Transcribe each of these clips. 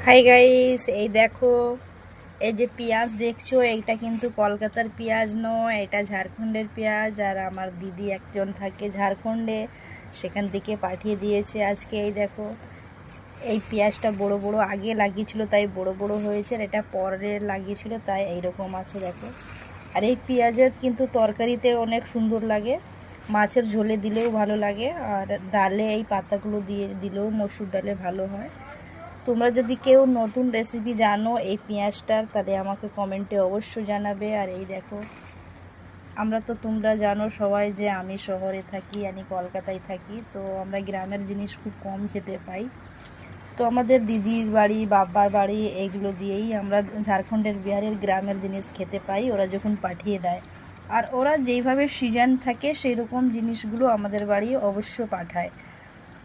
Hi guys, এই দেখো, এই যে পেঁয়াজ দেখছো, এইটা কিন্তু কলকাতার পেঁয়াজ নয়, এটা ঝাড়খণ্ডের পেঁয়াজ। আর আমার দিদি একজন থাকে ঝাড়খণ্ডে, সেখান থেকে পাঠিয়ে দিয়েছে আজকে। এই দেখো, এই পেঁয়াজটা বড় বড় আগে লাগিয়েছিল তাই বড় বড় হয়েছে, আর এটা পরে লাগিয়েছিল তাই এইরকম আছে, দেখো। আর এই পেঁয়াজের কিন্তু তরকারিতে অনেক সুন্দর লাগে, মাছের ঝোলে দিলেও ভালো লাগে, আর ডালে এই পাতাগুলো দিয়ে দিলেও মসুর ডালে ভালো হয়। তোমরা যদি কেউ নতুন রেসিপি জানো এই পেঁয়াজটার, তাহলে আমাকে কমেন্টে অবশ্যই জানাবে। আর এই দেখো, আমরা তো তোমরা জানো সবাই যে আমি শহরে থাকি, আমি কলকাতায় থাকি, তো আমরা গ্রামের জিনিস খুব কম খেতে পাই। তো আমাদের দিদির বাড়ি, বাবার বাড়ি, এগুলো দিয়েই আমরা ঝাড়খণ্ডের, বিহারের গ্রামের জিনিস খেতে পাই, ওরা যখন পাঠিয়ে দেয়। আর ওরা যেইভাবে সিজন থাকে সেই রকম জিনিসগুলো আমাদের বাড়ি অবশ্য পাঠায়,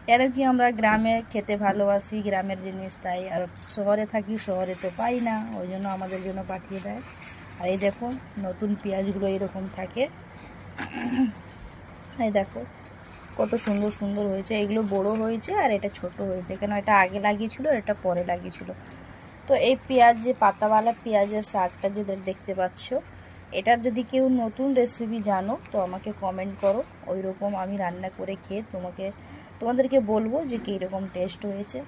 কেন কি আমরা গ্রামে খেতে ভালোবাসি গ্রামের জিনিস, তাই। আর শহরে থাকি, শহরে তো পাই না, ওই জন্য আমাদের জন্য পাঠিয়ে দেয়। আর এই দেখো, নতুন পেঁয়াজগুলো এরকম থাকে। এই দেখো কত সুন্দর সুন্দর হয়েছে, এগুলো বড় হয়েছে আর এটা ছোট হয়েছে, কেন এটা আগে লাগিয়েছিল আর এটা পরে লাগিয়েছিল। তো এই পেঁয়াজ, যে পাতাওয়ালা পেঁয়াজের শাকটা যে দেখতে পাচ্ছ, এটার যদি কেউ নতুন রেসিপি জানো তো আমাকে কমেন্ট করো, ওই রকম আমি রান্না করে খেয়ে তোমাদেরকে বলবো যে কীরকম টেস্ট হয়েছে।